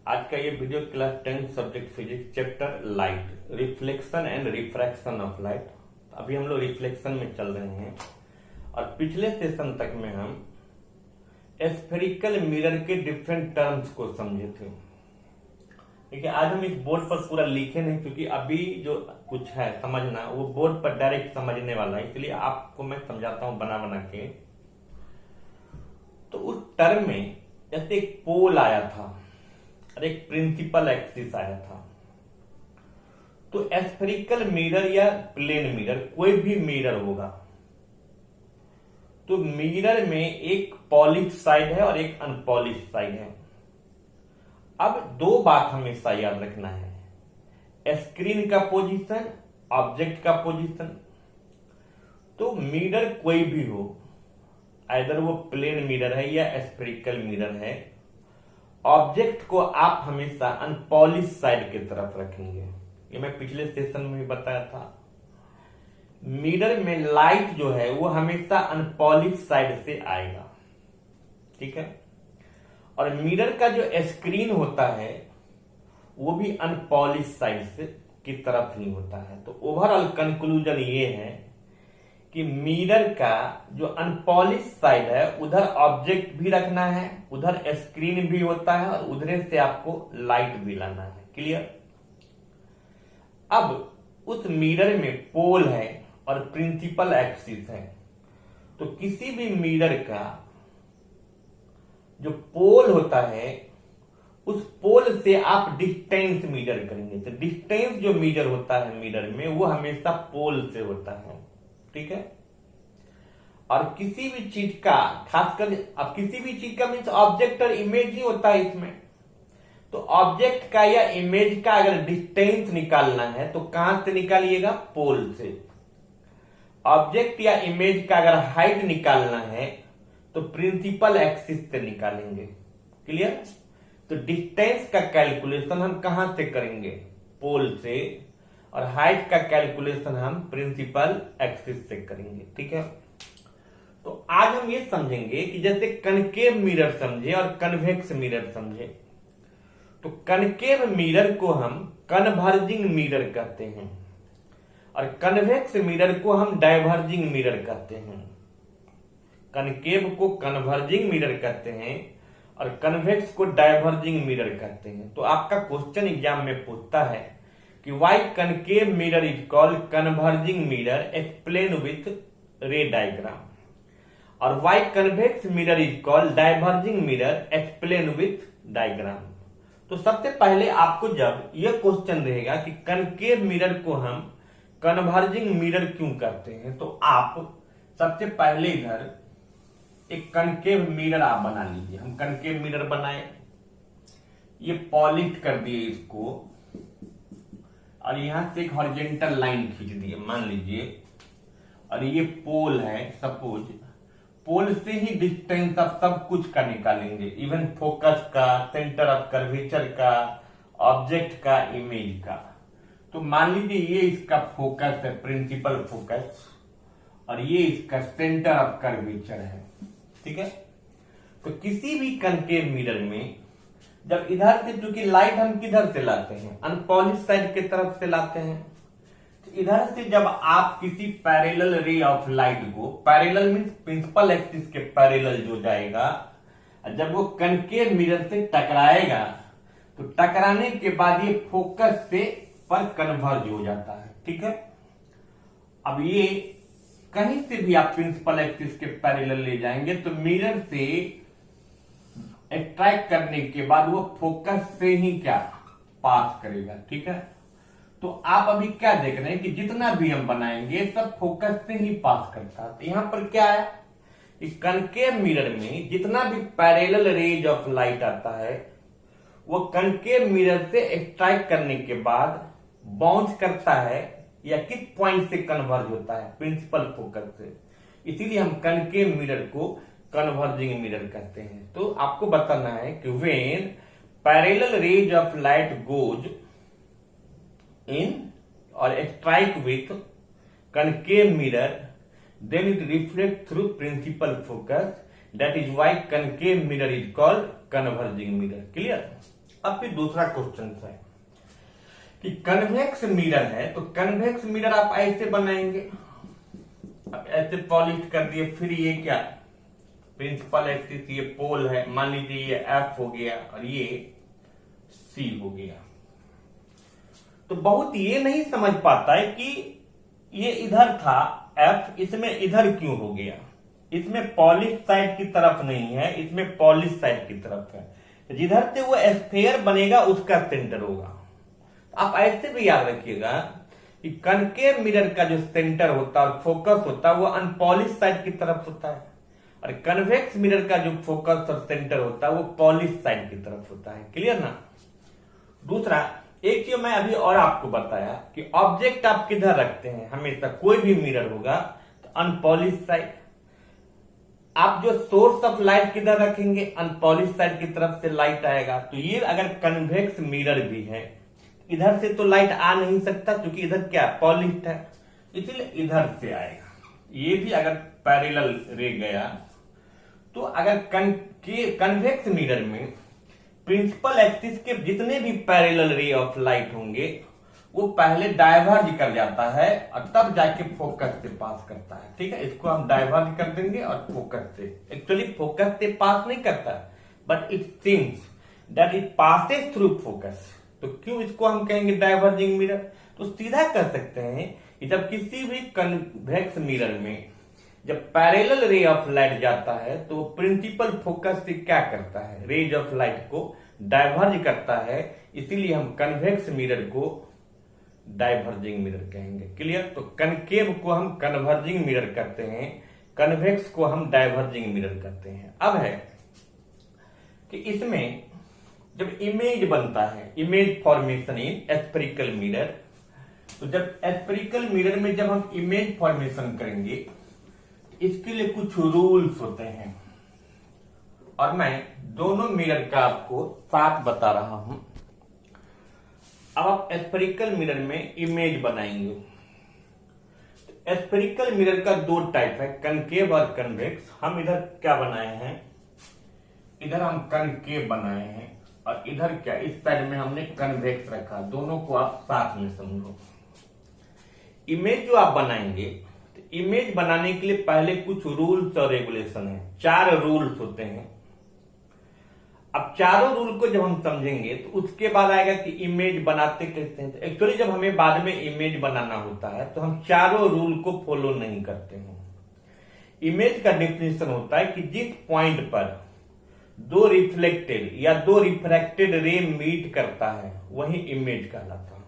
आज का ये video class 10 subject physics chapter light reflection and refraction of light. अभी हम लोग रिफ्लेक्शन में चल रहे हैं और पिछले सेशन तक में हम स्फेरिकल मिरर के डिफरेंट टर्म्स को समझे थे। देखिए आज हम इस बोर्ड पर पूरा लिखे नहीं क्योंकि अभी जो कुछ है समझना वो बोर्ड पर डायरेक्ट समझने वाला है, इसलिए आपको मैं समझाता हूं बना बना के। तो उस टर्म में जैसे एक पोल आया था और एक प्रिंसिपल एक्सिस आया था, तो स्फेरिकल मिरर या प्लेन मिरर कोई भी मिरर होगा तो मिरर में एक पॉलिश साइड है और एक अनपॉलिश साइड है। अब दो बात हमेशा याद रखना है, स्क्रीन का पोजीशन, ऑब्जेक्ट का पोजीशन। तो मिरर कोई भी हो, आइदर वो प्लेन मिरर है या स्फेरिकल मिरर है, ऑब्जेक्ट को आप हमेशा अनपॉलिश साइड की तरफ रखेंगे। ये मैं पिछले सेशन में भी बताया था। मिरर में लाइट जो है वो हमेशा अनपॉलिश साइड से आएगा, ठीक है। और मिरर का जो स्क्रीन होता है वो भी अनपॉलिश साइड से की तरफ ही होता है। तो ओवरऑल कंक्लूजन ये है कि मिरर का जो अनपॉलिश साइड है उधर ऑब्जेक्ट भी रखना है, उधर स्क्रीन भी होता है और उधर से आपको लाइट भी लाना है। क्लियर। अब उस मिरर में पोल है और प्रिंसिपल एक्सिस है, तो किसी भी मिरर का जो पोल होता है उस पोल से आप डिस्टेंस मीजर करेंगे। तो डिस्टेंस जो मीजर होता है मिरर में वो हमेशा पोल से होता है, ठीक है। और किसी भी चीज का, खासकर अब किसी भी चीज का मीन्स ऑब्जेक्ट और इमेज ही होता है इसमें। तो ऑब्जेक्ट का या इमेज का अगर डिस्टेंस निकालना है तो कहां से निकालिएगा? पोल से। ऑब्जेक्ट या इमेज का अगर हाइट निकालना है तो प्रिंसिपल एक्सिस से निकालेंगे। क्लियर। तो डिस्टेंस का कैलकुलेशन हम कहां से करेंगे? पोल से। और हाइट का कैलकुलेशन हम प्रिंसिपल एक्सिस से करेंगे, ठीक है। तो आज हम ये समझेंगे कि जैसे कनकेव मिरर समझे और कन्वेक्स मिरर समझे, तो कनकेव मिरर को हम कन्वर्जिंग मिरर कहते हैं और कन्वेक्स मिरर को हम डाइवर्जिंग मिरर कहते हैं। कनकेव को कन्वर्जिंग मिरर कहते हैं और कन्वेक्स को डाइवर्जिंग मिरर कहते हैं। तो आपका क्वेश्चन एग्जाम में पूछता है कि why concave mirror is called converging mirror, explain with ray diagram. और why convex mirror is called diverging mirror, explain with diagram. तो सबसे पहले आपको जब यह क्वेश्चन रहेगा कि कनकेव मिरर को हम कन्वर्जिंग मिरर क्यों कहते हैं, तो आप सबसे पहले इधर एक कनकेव मिरर आप बना लीजिए। हम कनकेव मिरर बनाए, ये पॉलिश कर दिए इसको और यहां से एक हॉरिजॉन्टल लाइन खींच दिए मान लीजिए। और ये पोल है, सपोज पोल से ही डिस्टेंस आप सब कुछ का निकालेंगे, इवन फोकस का, सेंटर ऑफ कर्वेचर का, ऑब्जेक्ट का, इमेज का। तो मान लीजिए ये इसका फोकस है, प्रिंसिपल फोकस, और ये इसका सेंटर ऑफ कर्वेचर है, ठीक है। तो किसी भी कनकेव मिरर में जब इधर से, क्योंकि लाइट हम किधर से लाते हैं? अनपॉलिश साइड की तरफ से लाते हैं। तो इधर से जब आप किसी पैरेलल रे ऑफ लाइट को, पैरेलल मींस प्रिंसिपल एक्सिस के पैरेलल जो जाएगा, जब वो कनकेव मिरर से टकराएगा तो टकराने के बाद ये फोकस से पर कन्वर्ज हो जाता है, ठीक है। अब ये कहीं से भी आप प्रिंसिपल एक्सिस के पैरेलल ले जाएंगे तो मिरर से अट्रैक्ट करने के बाद वो फोकस से ही क्या पास करेगा, ठीक है। तो आप अभी क्या देख रहे हैं कि जितना भी हम बनाएंगे सब फोकस से ही पास करता है। तो यहां पर क्या है, इस कनकेव मिरर में जितना भी पैरेलल रेज ऑफ लाइट आता है वो कनकेव मिरर से अट्रैक्ट करने के बाद बाउंस करता है या किस पॉइंट से कन्वर्ज होता है? प्रिंसिपल फोकस से। इसीलिए हम कनकेव मिरर को कन्वर्जिंग मिरर कहते हैं। तो आपको बताना है कि when parallel rays of light goes in और strike with concave mirror, then it reflect through principal focus, that is why concave mirror is called converging mirror. Clear. अब फिर दूसरा क्वेश्चन है कि कन्वेक्स मिरर है, तो कन्वेक्स मिरर आप ऐसे बनाएंगे, अब ऐसे पॉलिश कर दिए, फिर ये क्या प्रिंसिपल एक्सिस, ये पोल है, मान लीजिए ये एफ हो गया और ये सी हो गया। तो बहुत ये नहीं समझ पाता है कि ये इधर था एफ, इसमें इधर क्यों हो गया, इसमें पॉलिश साइड की तरफ नहीं है, इसमें पॉलिश साइड की तरफ है, जिधर से वो स्फेयर बनेगा उसका सेंटर होगा। आप ऐसे भी याद रखिएगा कि कनकेव मिरर का जो सेंटर होता है और फोकस होता है वो अनपॉलिश साइड की तरफ होता है, और कन्वेक्स मिरर का जो फोकस और सेंटर होता है वो पॉलिश साइड की तरफ होता है। क्लियर ना। दूसरा एक चीज मैं अभी और आपको बताया कि ऑब्जेक्ट आप किधर रखते हैं, हमेशा कोई भी मिरर होगा तो अनपॉलिश साइड। आप जो सोर्स ऑफ लाइट किधर रखेंगे, अनपॉलिश साइड की तरफ से लाइट आएगा। तो ये अगर कन्वेक्स मिरर भी है, इधर से तो लाइट आ नहीं सकता क्योंकि इधर क्या पॉलिश्ड है, इसलिए इधर से आएगा। ये भी अगर पैरेलल रे गया तो अगर कन्वेक्स मिरर में प्रिंसिपल एक्सिस के जितने भी पैरेलल रे ऑफ लाइट होंगे वो पहले डाइवर्ज कर जाता है और तब जाके फोकस से पास करता है। ठीक है, इसको हम डाइवर्ज कर देंगे और फोकस से, एक्चुअली फोकस से पास नहीं करता, but it seems that it passes through focus. तो क्यों इसको हम कहेंगे डाइवर्जिंग मिरर। तो सीधा कह सकते हैं कि जब किसी भी कन्वेक्स मिरर में जब पैरेलल रे ऑफ लाइट जाता है तो प्रिंसिपल फोकस से क्या करता है, रेज ऑफ लाइट को डाइवर्ज करता है, इसीलिए हम कन्वेक्स मिरर को डाइवर्जिंग मिरर कहेंगे। क्लियर। तो कनकेव को हम कन्वर्जिंग मिरर करते हैं, कन्वेक्स को हम डाइवर्जिंग मिरर करते हैं। अब है कि इसमें जब इमेज बनता है, image formation in spherical mirror, तो जब स्फेरिकल मिरर में जब हम इमेज फॉर्मेशन करेंगे इसके लिए कुछ रूल्स होते हैं और मैं दोनों मिरर का आपको साथ बता रहा हूं। अब आप स्फेरिकल मिरर में इमेज बनाएंगे तो स्फेरिकल मिरर का दो टाइप है, कनकेव और कन्वेक्स। हम इधर क्या बनाए हैं, इधर हम कनकेव बनाए हैं और इधर क्या, इस साइड में हमने कन्वेक्स रखा। दोनों को आप साथ में समझो। इमेज जो आप बनाएंगे तो इमेज बनाने के लिए पहले कुछ रूल्स और रेगुलेशन है, 4 रूल्स होते हैं। अब चारों रूल को जब हम समझेंगे तो उसके बाद आएगा कि इमेज बनाते कैसे हैं। तो एक्चुअली जब हमें बाद में इमेज बनाना होता है तो हम चारों रूल को फॉलो नहीं करते हैं। इमेज का डेफिनेशन होता है कि जिस पॉइंट पर 2 रिफ्लेक्टेड या 2 रिफ्रैक्टेड रे मीट करता है वही इमेज कहलाता है।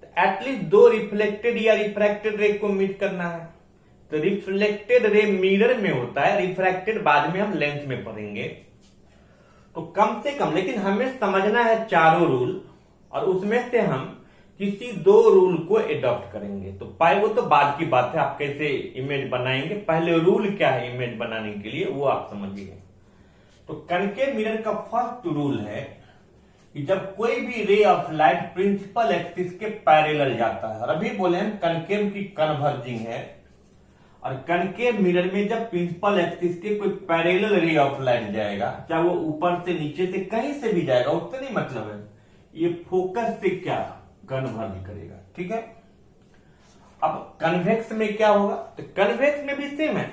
तो एटलीस्ट 2 रिफ्लेक्टेड या रिफ्रैक्टेड रे को मीट करना है। तो रिफ्लेक्टेड रे मिरर में होता है, रिफ्रैक्टेड बाद में हम लेंस में पढ़ेंगे। तो कम से कम लेकिन हमें समझना है चारों रूल और उसमें से हम किसी 2 रूल को एडॉप्ट करेंगे। तो वो तो बाद की बात है, आप कैसे इमेज बनाएंगे, पहले रूल क्या है इमेज बनाने के लिए वो आप समझिए। तो कनकेव मिरर का फर्स्ट रूल है कि जब कोई भी ray of light principal axis के पैरेलल जाता है, और अभी बोले हम कनकेव की कन्वर्जिंग है, और कनकेव मिरर में जब प्रिंसिपल एक्सिस के कोई पैरेलल रे ऑफ लाइट जाएगा, चाहे वो ऊपर से नीचे से कहीं से भी जाएगा, उससे नहीं मतलब है, ये फोकस से क्या कन्वर्ज करेगा। ठीक है। अब कन्वेक्स में क्या होगा, तो कन्वेक्स में भी सेम है।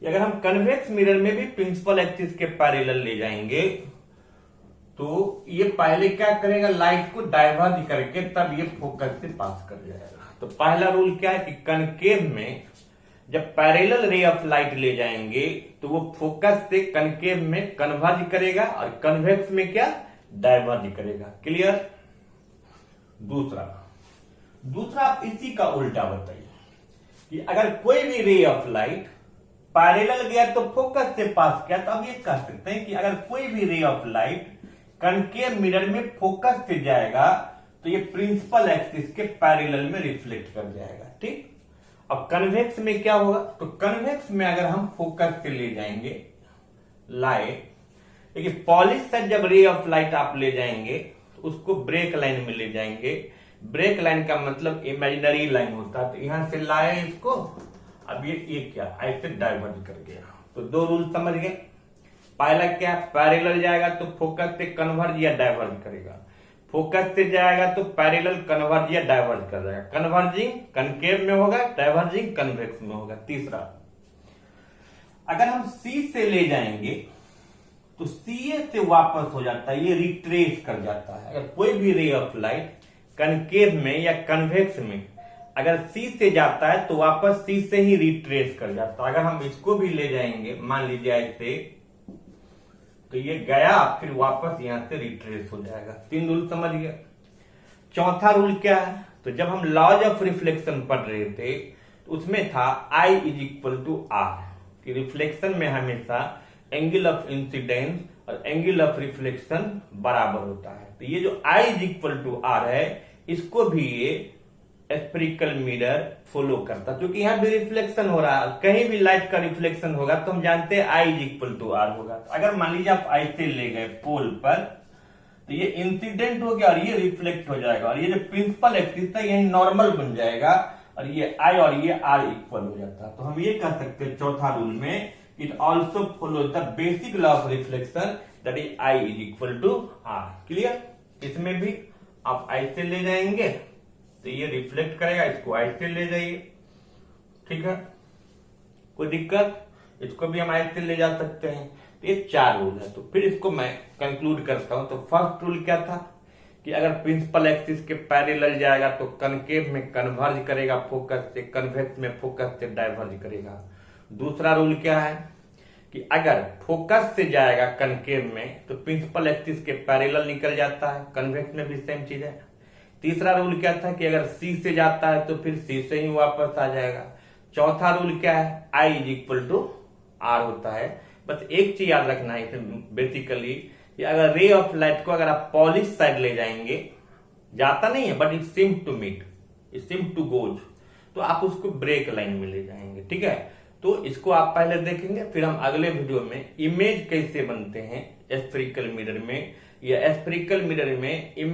अगर हम कन्वेक्स मिरर में भी प्रिंसिपल एक्सिस के पैरेलल ले जाएंगे तो ये पहले क्या करेगा, लाइट को डाइवर्ज करके तब ये फोकस से पास कर जाएगा। तो पहला रूल क्या है कि कनकेव में जब पैरेलल रे ऑफ लाइट ले जाएंगे तो वो फोकस से कनकेव में कन्वर्ज करेगा और कन्वेक्स में क्या डाइवर्ज करेगा। क्लियर। दूसरा आप इसी का उल्टा बताइए कि अगर कोई भी रे ऑफ लाइट पैरेलल गया तो फोकस से पास किया, तो अब ये कह सकते हैं कि अगर कोई भी ray of light concave mirror में फोकस से जाएगा तो ये प्रिंसिपल एक्सिस के पैरेलल में रिफ्लेक्ट कर जाएगा। ठीक। अब कन्वेक्स में क्या होगा, तो कन्वेक्स में अगर हम फोकस से ले जाएंगे लाइट, देखिए पॉलिश से जब रे ऑफ लाइट आप ले जाएंगे तो उसको ब्रेक लाइन में ले जाएंगे। ब्रेक लाइन का मतलब इमेजिनरी लाइन होता है। तो यहां से लाए इसको, अब ये क्या ऐसे डाइवर्ज कर गया। तो 2 रूल समझ गए पहला क्या, पैरेलल जाएगा तो फोकस से कन्वर्ज या डाइवर्ज करेगा, फोकस से जाएगा तो पैरेलल कन्वर्ज या डाइवर्ज कर जाएगा, कन्वर्जिंग कनकेव में होगा, डाइवर्जिंग कन्वेक्स में होगा। तीसरा, अगर हम सी से ले जाएंगे तो सी से वापस हो जाता है, ये रिट्रेस कर जाता है। अगर कोई भी रे ऑफ लाइट कनकेव में या कन्वेक्स में अगर सी से जाता है तो वापस सी से ही रिट्रेस कर जाता है। अगर हम इसको भी ले जाएंगे, मान लीजिए ऐसे, तो ये गया फिर वापस यहां से रिट्रेस हो जाएगा। 3 रूल समझ गया। चौथा रूल क्या है, तो जब हम लॉज ऑफ रिफ्लेक्शन पढ़ रहे थे तो उसमें था I is equal to R, कि रिफ्लेक्शन में हमेशा एंगल ऑफ इंसिडेंस और एंगल ऑफ रिफ्लेक्शन बराबर होता है। तो ये जो I is equal to R है, इसको भी ये स्फेरिकल मिरर फॉलो करता, क्योंकि यहां भी रिफ्लेक्शन हो रहा है। कहीं भी लाइट का रिफ्लेक्शन होगा तो हम जानते हैं I is equal to R होगा। तो अगर मान लीजिए आप ऐसे ले गए पोल पर, तो ये इंसिडेंट हो गया और ये रिफ्लेक्ट हो जाएगा, और ये जो प्रिंसिपल एक्सिस था यही नॉर्मल बन जाएगा, और ये I और ये R इक्वल हो जाता है। तो हम ये कह सकते हैं चौथा रूल में, it also follow the basic law of reflection, that is I is equal to R. Clear. इसमें भी आप ऐसे ले जाएंगे तो ये रिफ्लेक्ट करेगा, इसको ऐसे ले जाइए, ठीक है, कोई दिक्कत, इसको भी हम ऐसे ले जा सकते हैं। तो ये 4 रूल है। तो फिर इसको मैं कंक्लूड करता हूं। तो फर्स्ट रूल क्या था कि अगर प्रिंसिपल एक्सिस के पैरेलल जाएगा तो कनकेव में कन्वर्ज करेगा फोकस से, कन्वेक्स में फोकस से डाइवर्ज करेगा। दूसरा रूल क्या है कि अगर फोकस से जाएगा कनकेव में तो प्रिंसिपल एक्सिस के पैरेलल निकल जाता है, कन्वेक्स में भी सेम चीज है। तीसरा रूल क्या था कि अगर सी से जाता है तो फिर सी से ही वापस आ जाएगा। चौथा रूल क्या है, I is equal to R होता है। बस एक चीज याद रखना है बेसिकली, अगर रे ऑफ लाइट को अगर आप पॉलिश साइड ले जाएंगे, जाता नहीं है but it seem to meet, it seem to goes, तो आप उसको ब्रेक लाइन में ले जाएंगे, ठीक है। तो इसको आप पहले देखेंगे, फिर हम अगले वीडियो में इमेज कैसे बनते हैं स्फेरिकल मिरर में, या स्फेरिकल मिरर में इमेज